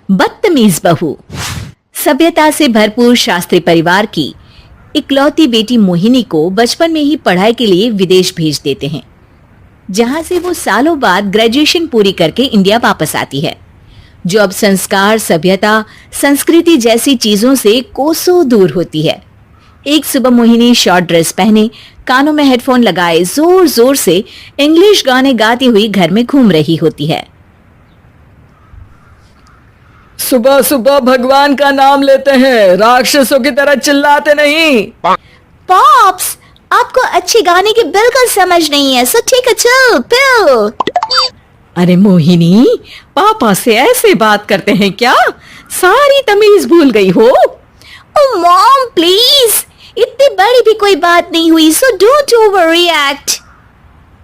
बदतमीज बहू। सभ्यता से भरपूर शास्त्री परिवार की इकलौती बेटी मोहिनी को बचपन में ही पढ़ाई के लिए विदेश भेज देते हैं, जहां से वो सालों बाद ग्रेजुएशन पूरी करके इंडिया वापस आती है, जो अब संस्कार, सभ्यता, संस्कृति जैसी चीजों से कोसों दूर होती है। एक सुबह मोहिनी शॉर्ट ड्रेस पहने, कानों में हेडफोन लगाए जोर जोर से इंग्लिश गाने गाती हुई घर में घूम रही होती है। सुबह सुबह भगवान का नाम लेते हैं, राक्षसों की तरह चिल्लाते नहीं। पॉप्स, आपको अच्छे गाने की बिल्कुल समझ नहीं है, सो ठीक है, चिल पिल। अरे मोहिनी, पापा से ऐसे बात करते हैं क्या? सारी तमीज भूल गई हो। ओह मॉम प्लीज, इतनी बड़ी भी कोई बात नहीं हुई, सो डोंट ओवररिएक्ट।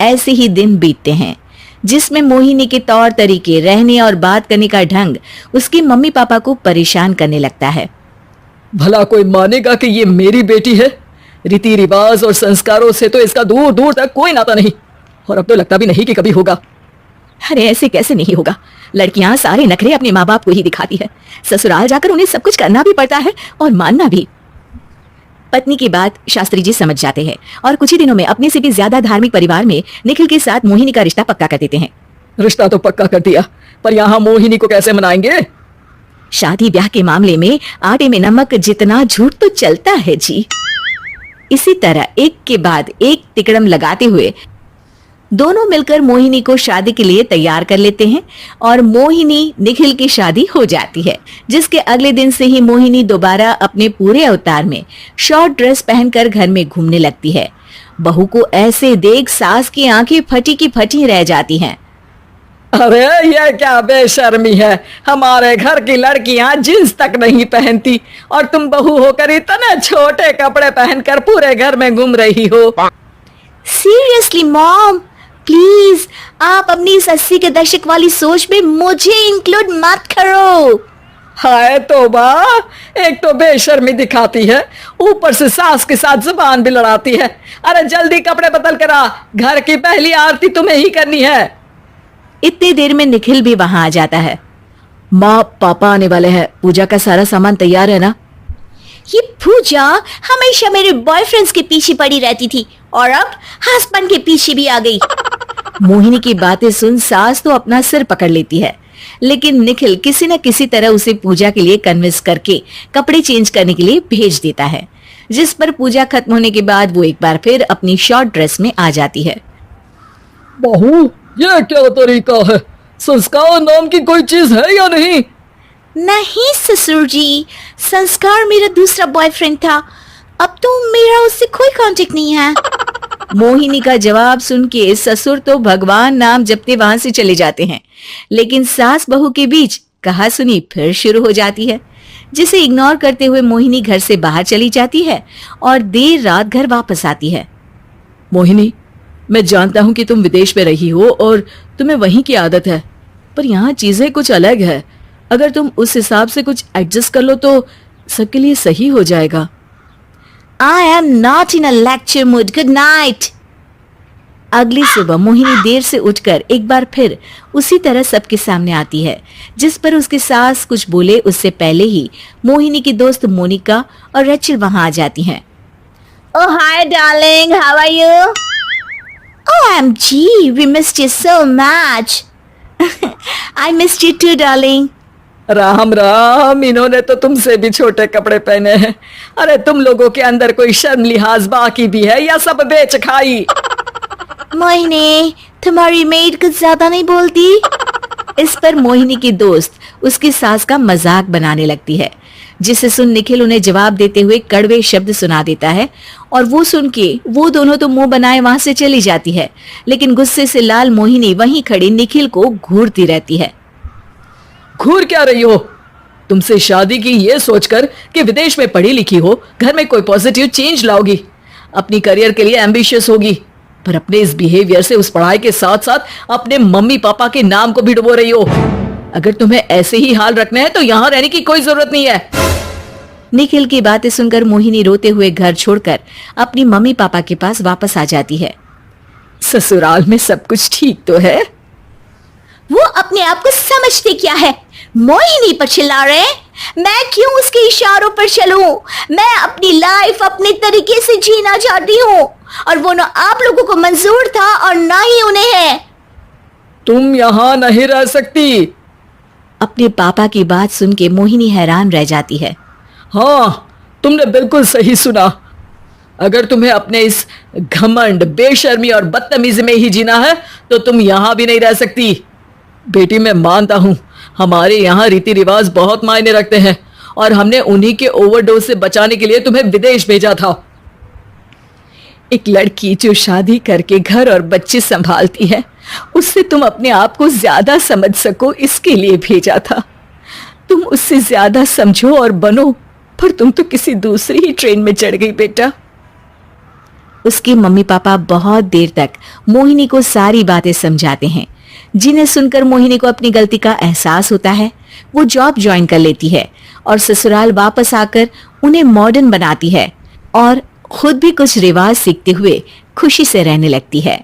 ऐसे ही दिन बीतते हैं जिसमें मोहिनी के तौर तरीके, रहने और बात करने का ढंग उसके मम्मी पापा को परेशान करने लगता है। भला कोई मानेगा कि ये मेरी बेटी है? रीति रिवाज और संस्कारों से तो इसका दूर दूर तक कोई नाता नहीं, और अब तो लगता भी नहीं कि कभी होगा। अरे ऐसे कैसे नहीं होगा? लड़कियां सारे नखरे अपने माँ बाप को ही दिखाती है। ससुराल जाकर उन्हें सब कुछ करना भी पड़ता है और मानना भी। पत्नी की बात शास्त्री जी समझ जाते हैं और कुछ ही दिनों में अपने से भी ज्यादा धार्मिक परिवार में निखिल के साथ मोहिनी का रिश्ता पक्का कर देते हैं। रिश्ता तो पक्का कर दिया, पर यहाँ मोहिनी को कैसे मनाएंगे? शादी ब्याह के मामले में आटे में नमक जितना झूठ तो चलता है जी। इसी तरह एक के बाद एक तिकड़म लगाते हुए दोनों मिलकर मोहिनी को शादी के लिए तैयार कर लेते हैं और मोहिनी निखिल की शादी हो जाती है, जिसके अगले दिन से ही मोहिनी दोबारा अपने पूरे अवतार में शॉर्ट ड्रेस पहनकर घर में घूमने लगती है। बहू को ऐसे देख सास की आंखें फटी की फटी रह जाती हैं। अरे ये क्या बेशर्मी है, हमारे घर की लड़कियां जींस तक नहीं पहनती और तुम बहू होकर इतने छोटे कपड़े पहनकर पूरे घर में घूम रही हो। सीरियसली मॉम, प्लीज आप अपनी इस 80 के दशक वाली सोच में मुझे इंक्लूड मत करो। हाय तौबा, एक तो बेशर्मी दिखाती है, ऊपर से सास के साथ जुबान भी लड़ाती है। अरे जल्दी कपड़े बदल कर आ, घर की पहली आरती तुम्हें ही करनी है। इतनी देर में निखिल भी वहां आ जाता है। माँ पापा आने वाले हैं, पूजा का सारा सामान तैयार है ना? ये पूजा हमेशा मेरे बॉयफ्रेंड्स के पीछे पड़ी रहती थी और अब हस्बैंड के पीछे भी आ गई। मोहिनी की बातें सुन सास तो अपना सिर पकड़ लेती है, लेकिन निखिल किसी न किसी तरह उसे पूजा के लिए कन्विंस करके कपड़े चेंज करने के लिए भेज देता है, जिस पर पूजा खत्म होने के बाद वो एक बार फिर अपनी शॉर्ट ड्रेस में आ जाती है। बहू, ये क्या तरीका है? संस्कार नाम की कोई चीज है या नहीं? नहीं ससुर जी, संस्कार मेरा दूसरा बॉयफ्रेंड था, अब तो मेरा उससे कोई कांटेक्ट नहीं है। मोहिनी का जवाब सुन के ससुर तो भगवान नाम जपते वहां से चले जाते हैं, लेकिन सास बहू के बीच कहासुनी फिर शुरू हो जाती है, जिसे इग्नोर करते हुए मोहिनी घर से बाहर चली जाती है और देर रात घर वापस आती है। मोहिनी, मैं जानता हूं कि तुम विदेश में रही हो और तुम्हें वहीं की आदत है, पर यहाँ चीजें कुछ अलग है। अगर तुम उस हिसाब से कुछ एडजस्ट कर लो तो सबके लिए सही हो जाएगा। I am not in a lecture mood. Good night. अगली सुबह मोहिनी देर से उठकर एक बार फिर उसी तरह सबके सामने आती है, जिस पर उसके सास कुछ बोले उससे पहले ही मोहिनी की दोस्त मोनिका और रेचल वहां आ जाती हैं। Oh hi darling, how are you? OMG, we missed you so much. I missed you too darling. Ram Ram, इन्होंने तो तुमसे भी छोटे कपड़े पहने हैं। अरे तुम लोगों के अंदर कोई शर्म लिहाज बाकी भी है या सब बेच खाई? मोहिनी, तुम्हारी मेड कुछ ज्यादा नहीं बोलती? इस पर मोहिनी की दोस्त उसकी सास का मजाक बनाने लगती है, जिसे सुन निखिल उन्हें जवाब देते हुए कड़वे शब्द सुना देता है और वो सुन के वो दोनों तो मुंह बनाए वहां से चली जाती है, लेकिन गुस्से से लाल मोहिनी वहीं खड़ी निखिल को घूरती रहती है। घूर क्या रही हो? तुमसे शादी की ये सोचकर कि विदेश में पढ़ी लिखी हो, घर में कोई पॉजिटिव चेंज लाओगी, अपनी करियर के लिए एम्बिशियस होगी, पर अपने इस बिहेवियर से उस पढ़ाई के साथ साथ अपने मम्मी पापा के नाम को भी डुबो रही हो। अगर तुम्हें ऐसे ही हाल रखना है तो यहाँ रहने की कोई जरूरत नहीं है। निखिल की बातें सुनकर मोहिनी रोते हुए घर छोड़कर अपनी मम्मी पापा के पास वापस आ जाती है। ससुराल में सब कुछ ठीक तो है? वो अपने आप को समझते क्या है? मोहिनी पर चिल्ला रहे हैं? मैं क्यों उसके इशारों पर चलूं? मैं अपनी लाइफ अपने तरीके से जीना चाहती हूँ, और वो ना आप लोगों को मंजूर था और ना ही उन्हें है। तुम यहाँ नहीं रह सकती। अपने पापा की बात सुन के मोहिनी हैरान रह जाती है। हाँ, तुमने बिल्कुल सही सुना। अगर तुम्हें अपने इस घमंड, बेशर्मी और बदतमीजी में ही जीना है तो तुम यहाँ भी नहीं रह सकती। बेटी, मैं मानता हूँ हमारे यहाँ रीति रिवाज बहुत मायने रखते हैं, और हमने उन्हीं के ओवरडोज से बचाने के लिए तुम्हें विदेश भेजा था। एक लड़की जो शादी करके घर और बच्चे संभालती है, उससे तुम अपने आप को ज्यादा समझ सको इसके लिए भेजा था। तुम उससे ज्यादा समझो और बनो, पर तुम तो किसी दूसरी ही ट्रेन में चढ़ गई बेटा। उसके मम्मी पापा बहुत देर तक मोहिनी को सारी बातें समझाते हैं, जिन्हें सुनकर मोहिनी को अपनी गलती का एहसास होता है। वो जॉब ज्वाइन कर लेती है और ससुराल वापस आकर उन्हें मॉडर्न बनाती है और खुद भी कुछ रिवाज सीखते हुए खुशी से रहने लगती है।